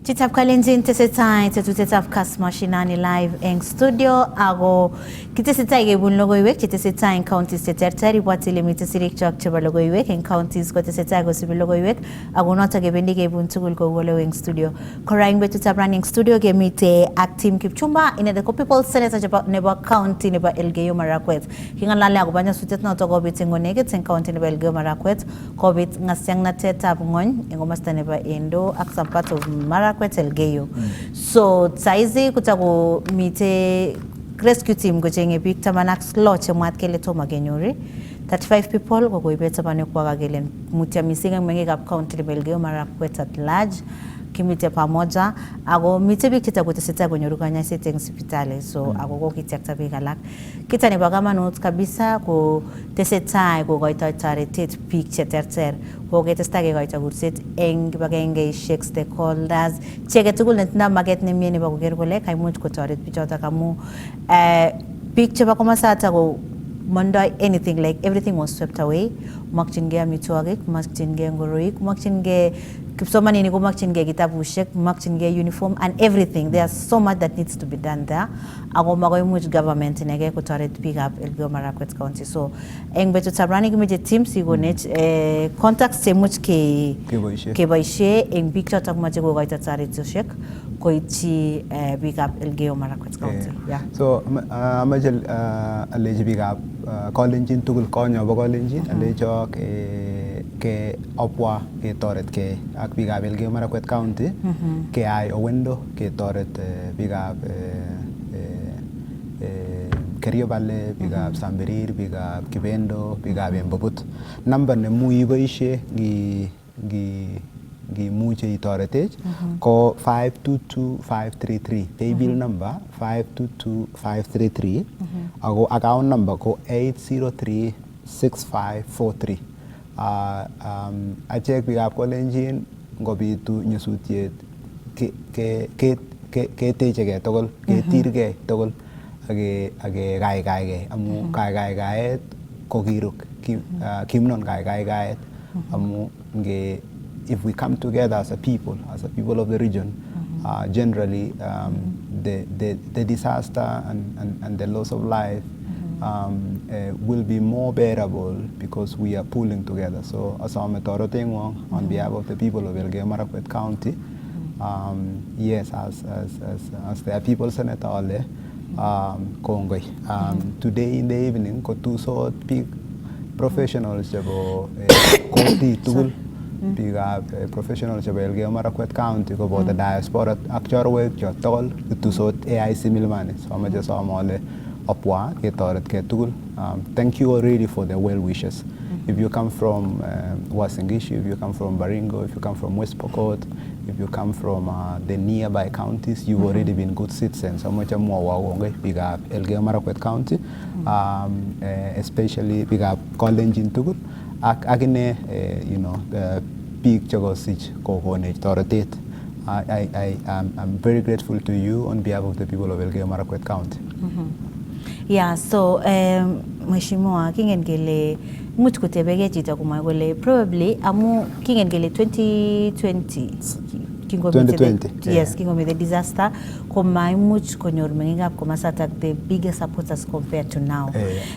Chitap kalenjin tesetai tetutetap Kass Mashinani live eng studio ago kitesetai kebun logoiwek chetesetai eng counties cheterter ibwatile mite sirik chok chebo logoiwek eng counties kotesetai kosibi logoiwek ago noto kebendi kebun tugul kou ole eng studio kora eng betutap running studio kemite ak team Kipchumba inede ko people senator nebo county nebo Elgeyo Marakwet kingalale agobo nyasutiet noto kobit eng onegit eng county nebo Elgeyo Marakwet kobit ngasiangnatetab ngony eng komasta nebo Endo ak some part of Marakwet Elgeyo. So saizi kutago mite rescue team kochenge biik 16 chemwat kele tomo kenyor 35 people kokoibet tabanekwa kele mutya mising eng mengikab county nebo Elgeyo Marakwet at large kimite pamoja ago mite biik chetakotesetai konyoru kanyaiset eng sipitali so ago kokityakta biik alak kita nebo kamanut kabisa ko tesetai kokoitoi toretet biik cheterter koketestai kekoito kurset eng kibagengeisiek stakeholders cheke tugul netindoi maket nemie nebo koker kole kaimuch kotoret bichotok amu biik chebo komosata ko Monday, anything like everything was swept away. Makchingei amitwogik, makchingei ngoroik, makchingei kipsomaninik ko makchingei kitabushek, makchingei uniform and everything. There's so much that needs to be done there. Ako makoimuch government inege kotoret biikab Elgeyo Marakwet County. So eng betutab rani kimeche teams sikonech contacts chemuch keboishe eng biik chotok moche kokoito toretosiek koityi biikab Elgeyo Marakwet County. Yeah. So amache aleji biikab Kalenjin tugul konyo bo Kalenjin alejo ke opwa ke toret ke ak biikab Elgeyo Marakwet County ke ai owendo ke toret biikab Kerio Valley, biikab Sambirir, biikab Kibendo, biikab Embobut. Number ne mui boishe gi muche itoretech ko 522533 paybill number 522533 ago account number ko 8036543 achek biikab Kalenjin ngobitu nyasutiet ketechegei tugul ketirgei tugul age gaigaigai amu gaigaigaet ko kiruk kimnon gaigaigaet amu nge if we come together as a people of the region, generally the disaster and the loss of life will be more bearable because we are pulling together. So as on behalf of the people of Elgeyo Marakwet County, yes, as their people senator Ole Kongoi. Today in the evening, ko two so big professionals jabo Koti tugul biikab professionals chebo Elgeyo Marakwet County ko boto diaspora ak chorwek cho tugul kutusot AIC Milimani. So amache somole opwa ketoret ke tugul. Thank you already for the well wishes. If you come from Uasin Gishu, if you come from Baringo, if you come from West Pokot, if you come from the nearby counties, you've already been good citizens. So much more wawonge biikab Elgeyo Marakwet County, especially biikab Kalenjin tugul. Akine, you know, the big chagosich kokonech toretet. I'm very grateful to you on behalf of the people of Elgeyo Marakwet County. Yeah, so Mheshimiwa kingen gele much kutebege chito kumwa gole probably amu kingen gele 2020 yes, kingo the disaster koma much konyor mengingap komasata the biggest supporters compared to now.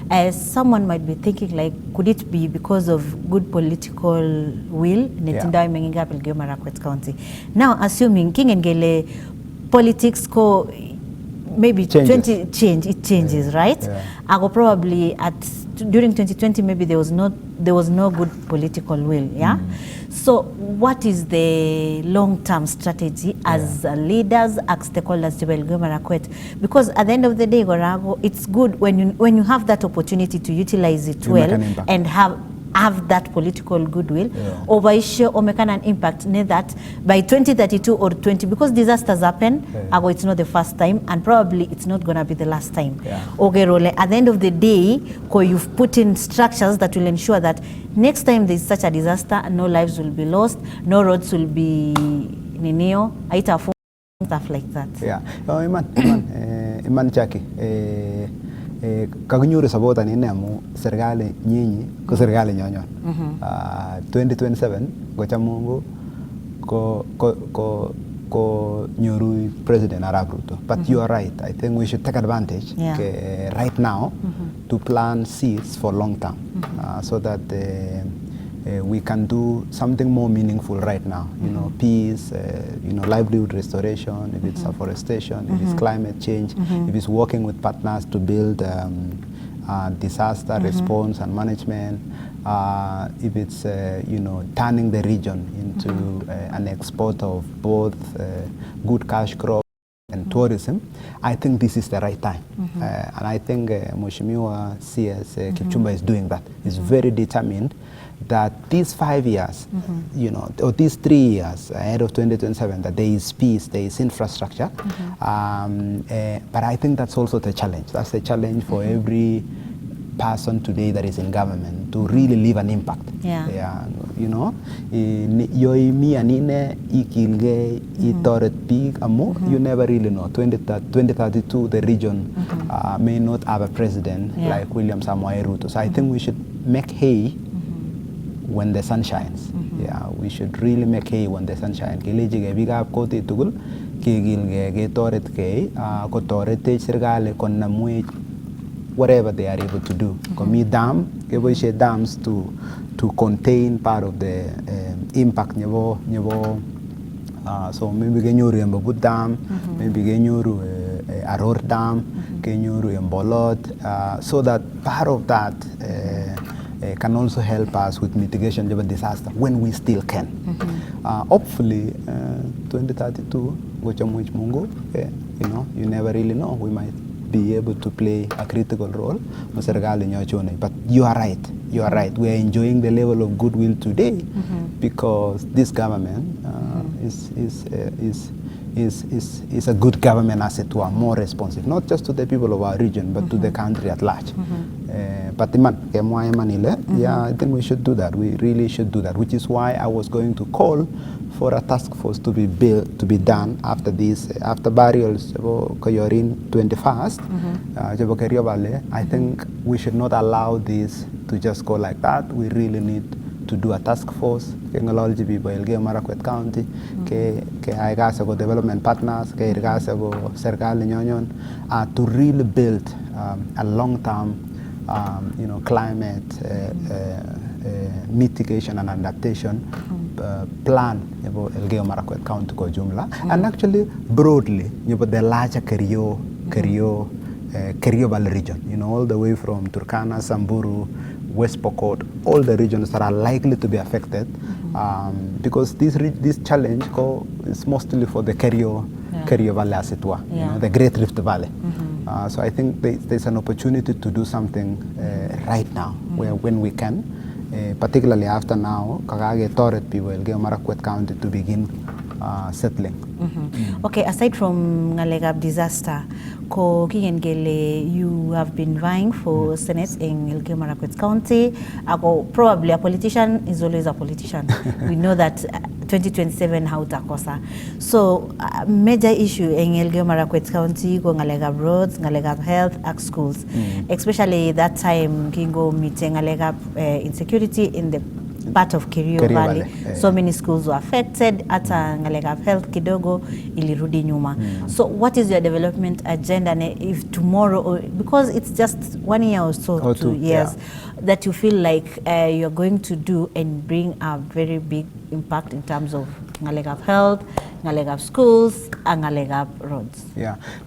As someone might be thinking like, could it be because of good political will netindai mengingap Elgeyo Marakwet County? Now assuming kingengele politics ko maybe it changes, right? I go probably during 2020 maybe there was no good political will, yeah. So what is the long-term strategy as leaders, as stakeholders to Elgeyo Marakwet? Because at the end of the day, Gorago, it's good when you have that opportunity to utilize it well and have that political goodwill over issue or make an impact near that by 2032 or 20 because disasters happen it's not the first time and probably it's not going to be the last time. Okay, Role, at the end of the day you've put in structures that will ensure that next time there's such a disaster no lives will be lost, no roads will be ninio stuff like that. Iman Jackie kagunyoru support anine amu serikali nyinyi ko serikali nyonyon 2027 gocha Mungu ko ko nyoru President Arap Ruto. But you are right. I think we should take advantage right now to plant seeds for long term so that we can do something more meaningful right now. You know, peace, you know, livelihood restoration, if it's afforestation, if it's climate change, if it's working with partners to build disaster response and management, if it's you know, turning the region into an export of both good cash crop and tourism, I think this is the right time. And I think Mheshimiwa CS Kipchumba is doing that. He's very determined that these 5 years, you know, or these 3 years ahead of 2027, that there is peace, there is infrastructure. But I think that's also the challenge. That's the challenge for every person today that is in government to really leave an impact. You know, yoi mi anine ikilge itoret big amu, you never really know. 2032 the region may not have a president like William Samoei Ruto. So I think we should make hay when the sun shines. We should really make hay when the sun shines. Kileji ge biga kote tugul kigilge ge toret ke ko torete sirgale kon namwe whatever they are able to do. Komi dam, ke dams to contain part of the impact nyebo so maybe ge nyuru Mbabut dam, maybe ge nyuru Aror dam, ge nyuru Mbolot, so that part of that can also help us with mitigation of a disaster when we still can. Hopefully, 2032, which Mungu, you know, you never really know. We might be able to play a critical role. But you are right. You are right. We are enjoying the level of goodwill today because this government is a good government as it were, more responsive, not just to the people of our region, but to the country at large. But I think we should do that. We really should do that, which is why I was going to call for a task force to be built, to be done after this, after burials, Koyorin 21st, I think we should not allow this to just go like that. We really need to do a task force, Kengalolji people, Marakwet County, Ke development partners, Ke Serkali Nyon, to really build a long-term you know, climate mitigation and adaptation plan about Elgeyo Marakwet County ko jumla, and actually broadly about the larger Kerio Valley region, you know, all the way from Turkana, Samburu, West Pokot, all the regions that are likely to be affected, because this challenge is mostly for the Kerio Valley as it were, you know, the Great Rift Valley. So I think there's an opportunity to do something right now, when we can, particularly after now, Kagage Toret people, Elgeyo Marakwet County to begin settling. Okay, aside from Ngalegab disaster, ko Kingengele, you have been vying for Senate in Elgeyo Marakwet County. Probably a politician is always a politician. We know that 2027 hautakosa. So major issue in Elgeyo Marakwet County go Ngalegab roads, Ngalegab health, and schools. Especially that time Kingo meeting Ngalegab insecurity in the part of Kerio Valley. So many schools were affected. At Ngalegab health kidogo ilirudi nyuma. So what is your development agenda if tomorrow, because it's just 1 year or so, or 2 years, that you feel like you're going to do and bring a very big impact in terms of Ngalegab health, Ngalegab schools, and Ngalegab roads?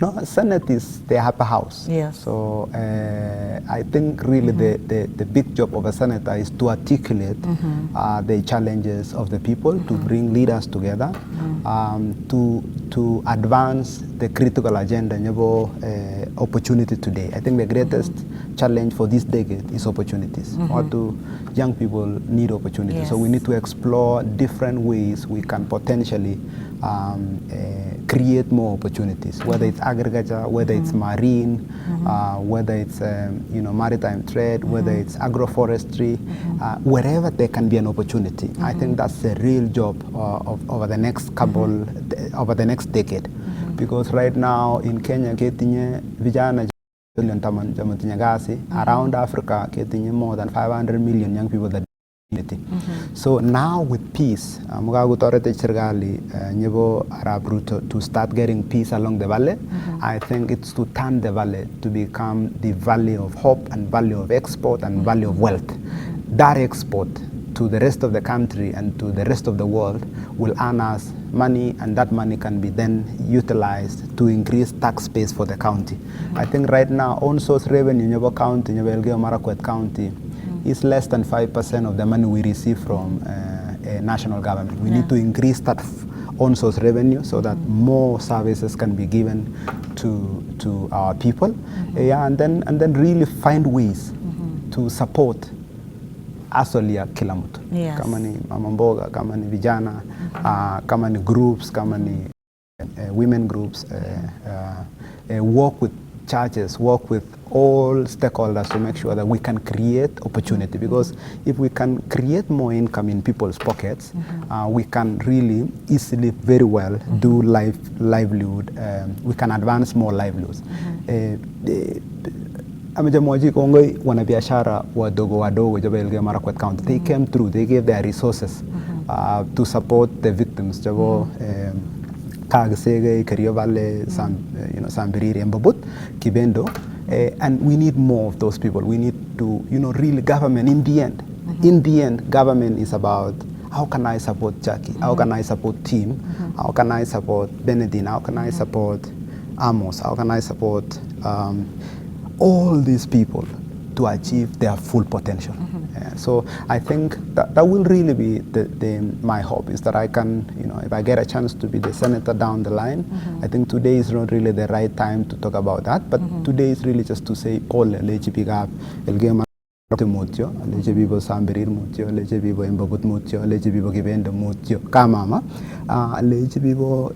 No, Senate is the upper house. So I think really the big job of a senator is to articulate the challenges of the people, to bring leaders together, to advance the critical agenda and opportunity today. I think the greatest challenge for this decade is opportunities. What do young people need opportunities? So we need to explore different ways we can potentially create more opportunities, whether it's agriculture, whether it's marine, whether it's you know, maritime trade, whether it's agroforestry, wherever there can be an opportunity. I think that's the real job over the next over the next decade, because right now in Kenya, vijana around Africa, more than 500 million young people that So now with peace, mugagutorete serikali nyebo Arab Ruto to start getting peace along the valley. I think it's to turn the valley to become the valley of hope and valley of export and valley of wealth. That export to the rest of the country and to the rest of the world will earn us money, and that money can be then utilized to increase tax base for the county. I think right now own source revenue in Yobo County, Elgeyo Marakwet County, is less than 5% of the money we receive from national government. We need to increase that own source revenue so that more services can be given to our people. And then really find ways to support asolia kila mtu. Yes. Kama ni mama mboga, kama ni vijana, kama ni groups, kama ni women groups, work with churches, work with all stakeholders to make sure that we can create opportunity, because if we can create more income in people's pockets, we can really easily, very well, do livelihood, we can advance more livelihoods. Amejamwaji kongoi wanabiashara wadogo jaba Elgeyo Marakwet County. They came through, they gave their resources to support the victims. Jabo Kagasege, Kerio Valley, Sambiriri, Mbabut, Kibendo. And we need more of those people. We need to, really government in the end, government is about how can I support Jackie? How can I support Tim? How can I support Benedine? How can I support Amos? How can I support all these people to achieve their full potential? So I think that will really be my hope, is that I can, if I get a chance to be the senator down the line, I think today is not really the right time to talk about that, but today is really just to say, Paul, Elgeyo Mutyo, Elgeyo Sambirir Mutyo, Elgeyo Mbabut Mutyo, Elgeyo Kibendo Mutyo, Kamama, Elgeyo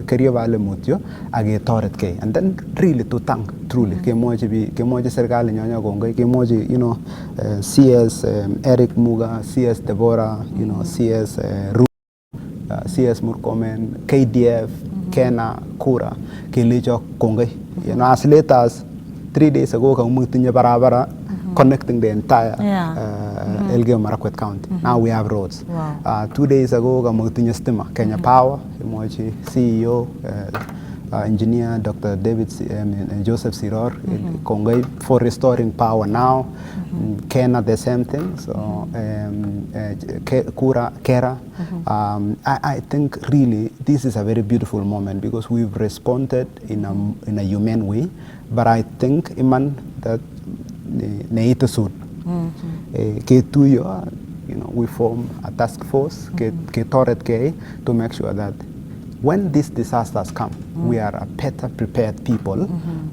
Kerio Valley Mutyo, Age Toret K, and then really to thank truly Kemoji Serikali Nyonya Gongoi, Kemoji, CS Eric Muga, CS Deborah, CS Ru, CS Murkomen, KDF, Kena, Kura, Kilijo Gongoi. As late as 3 days ago, Kamutinya Barabara, connecting the entire Elgeyo Marakwet County. Now we have roads. Wow. 2 days ago, Kamutinya Stima, Kenya Power, CEO, engineer Dr. Joseph Siror, Kongai, for restoring power now. Kena, the same thing. So Kera. I think really this is a very beautiful moment, because we've responded in a human way. But I think, Iman, that neito soon. We form a task force, to make sure that when these disasters come, we are a better prepared people,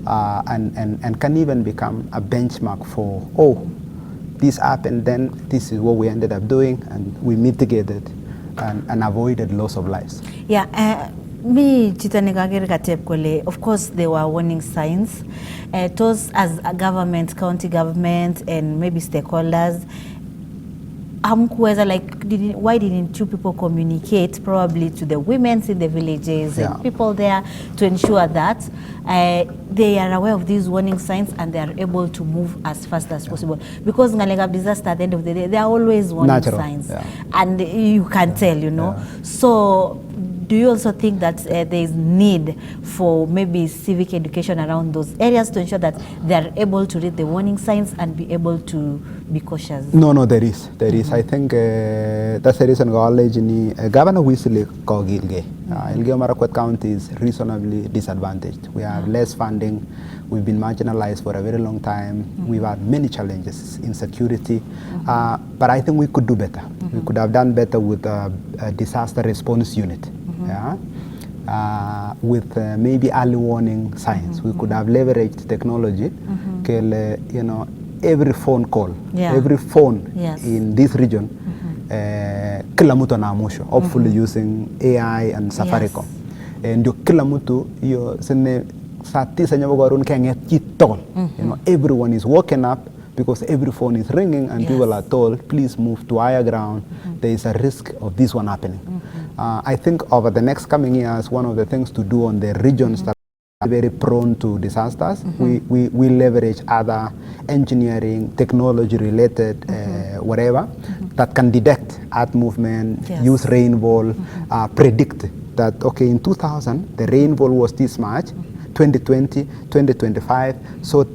and can even become a benchmark for, this happened, then this is what we ended up doing, and we mitigated and avoided loss of lives. Yeah. Me chitanigagere katep kwele. Of course, there were warning signs. Those as a government, county government, and maybe stakeholders, why didn't you people communicate probably to the women in the villages and people there to ensure that they are aware of these warning signs and they are able to move as fast as possible? Because ngalega disaster, at the end of the day, there are always warning signs, and you can tell, So do you also think that there is need for maybe civic education around those areas to ensure that they are able to read the warning signs and be able to be cautious? No, there is. I think that's the reason college ni Governor Weasley Kogilge. Elgeyo Marakwet County is reasonably disadvantaged. We have less funding. We've been marginalized for a very long time. We've had many challenges in security, but I think we could do better. We could have done better with a disaster response unit. With maybe early warning signs. We could have leveraged technology. Every phone call, every phone in this region, kila mtu anaamshwa, hopefully using AI and Safaricom. Ndio kila mtu hiyo sene saa 9 nyabogarun kenget chitol. Everyone is woken up because every phone is ringing and people are told, please move to higher ground. There is a risk of this one happening. I think over the next coming years, one of the things to do on the regions that very prone to disasters. We leverage other engineering, technology-related, whatever, that can detect earth movement, use rainfall, predict that, okay, in 2000, the rainfall was this much, 2020, 2025. So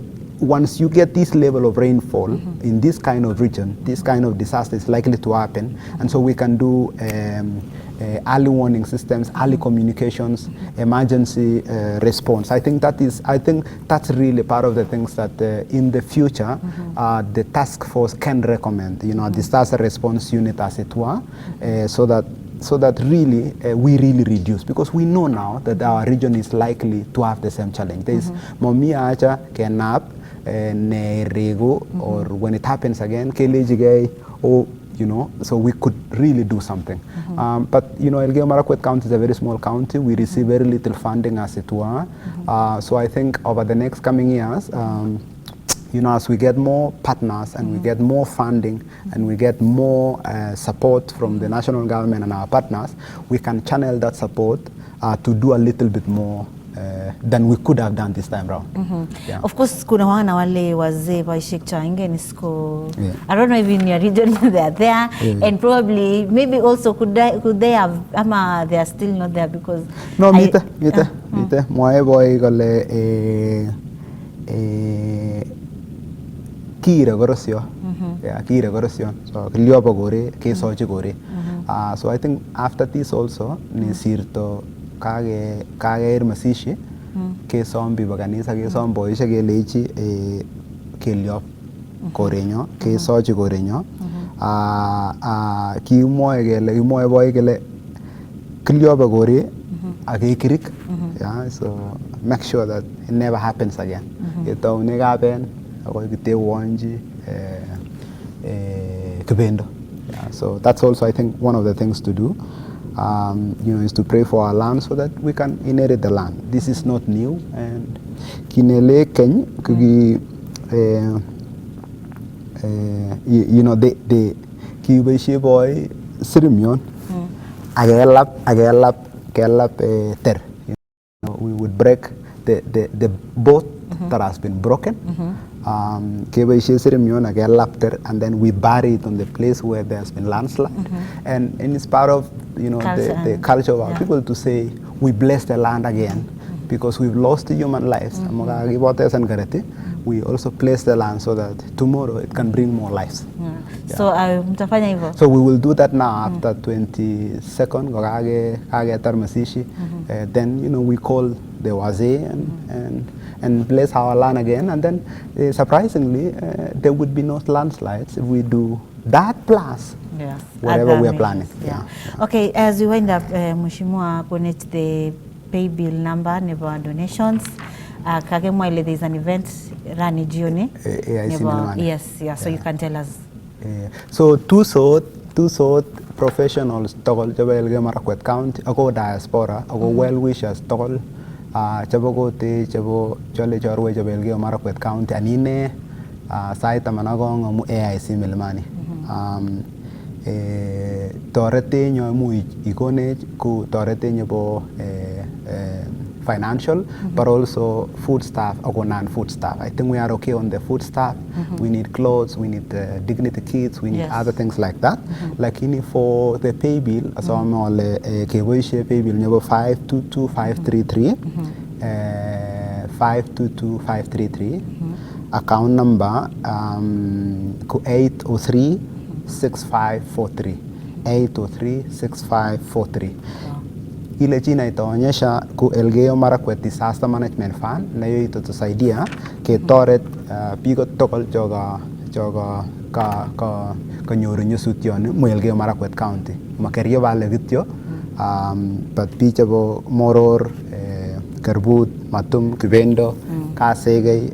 once you get this level of rainfall in this kind of region, this kind of disaster is likely to happen. And so we can do early warning systems, early communications, emergency response. I think that's really part of the things that in the future the task force can recommend, disaster response unit as it were, so that really we really reduce, because we know now that our region is likely to have the same challenge. There is Momia Acha, Kenap, Nerego, or when it happens again, Kelejigay, or so we could really do something. But Elgeyo Marakwet County is a very small county. We receive very little funding, as it were. So I think over the next coming years, as we get more partners and we get more funding and we get more support from the national government and our partners, we can channel that support to do a little bit more than we could have done this time round. Yeah. Of course, kuna wana wale wazee wa Ishikcha Ingenisko. I don't know if in your region they are there, and probably maybe also could they have ama they are still not there because no mite moe boy kole kire korosyo kire korosyo so kliopo gore kesochi gore. So I think after this also ni sirto kage masishi kesom bibo kanisa kesom boishe kelechi keliop korenyo kesochi korenyo kimwoe boy kele kliopo gore akekirik. So make sure that it never happens again. Yetoune kapen akoi kitewonji kibendo. So that's also, I think, one of the things to do. Is to pray for our land so that we can inherit the land. This is not new, and kinele ken kugi they kibaishe boy sirimyon agelap ter. We would break the boat that has been broken. And then we bury it on the place where there's been landslide. And it's part of the culture of our people to say we bless the land again because we've lost human lives. We also bless the land so that tomorrow it can bring more lives. So so we will do that now after 22nd then we call the Wazee and bless our land again, and then surprisingly there would be no landslides if we do that plus whatever we are planning. Okay, as we wind up, Mheshimiwa, connect the pay bill number, never donations. Kagemwile, there is an event running June. So you can tell us. So two sort professionals togol jaba Elgeyo Marakwet County ako diaspora ako well wishers togol chabo kote chabo chole chorwe jaba Elgeyo Marakwet County anine saita managong amu AIC Milimani. Torete nyo mu ikone ku torete nyo bo financial, but also food staff or non-food staff. I think we are okay on the food staff. We need clothes, we need dignity kits, we need other things like that. Like for the pay bill, so I'm all pay bill number 522533, 522533. Account number 803 6543, 803 6543. Ile jina itaonyesha ku Elgeyo Marakwet Disaster Management Fund, na hiyo itatusaidia ketoret biiko togol joga kanyoru nyasutioni mu Elgeyo Marakwet County makerio vale kityo but bicho bo Moror, Karbut, Matum, Kibendo, Kasegei,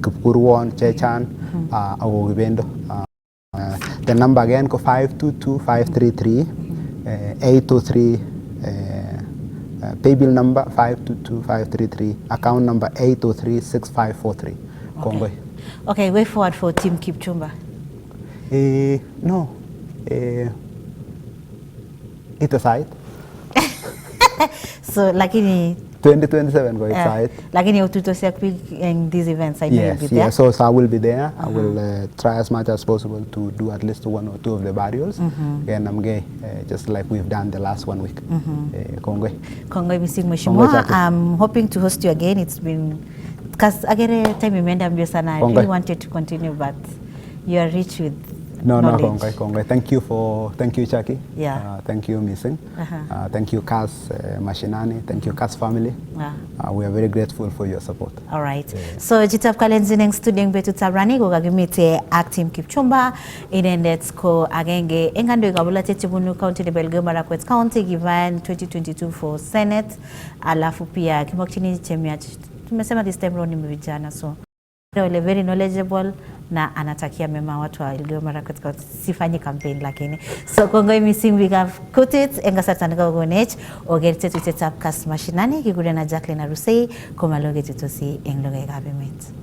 Kipkurwon, Chechan ako Kibendo. The number again ko 522533, 803 pay bill number 522533, account number 8036543. Kongoi. Okay, way forward for Team Kipchumba. No. It aside. So lakini 2027 go excited. Lakini ututosia in these events, I know you'll be there. Yes, so I will be there. I will try as much as possible to do at least 1 or 2 of the burials. And I'm gay, just like we've done the last 1 week. Kongwe. Kongwe Missing Mheshimiwa. I'm hoping to host you again. It's been, because again time imeenda mbio sana. I really wanted to continue, but you are rich with knowledge. Kongwe. Thank you, Jackie. Yeah. Thank you, Missing. Thank you, Kass Mashinani. Thank you, Kass family. We are very grateful for your support. All right. So jitap kalenzineng student betu tabrani go gagimite acting Kipchumba inendet ko agenge engando igabula tetibunu county de Belgium Marakwet County given 2022 for Senate alafu pia kimokchini chemia tumesema this time round ni vijana so very knowledgeable na anatakia mema watu wa Elgeyo Marakwet County sifanyi campaign lakini so Kongwe Missing we have cut it engasatanika gonech ogerte tuteta Kass Mashinani kigure na Jacqueline Arusei komaloge tutosi engloge gabemet.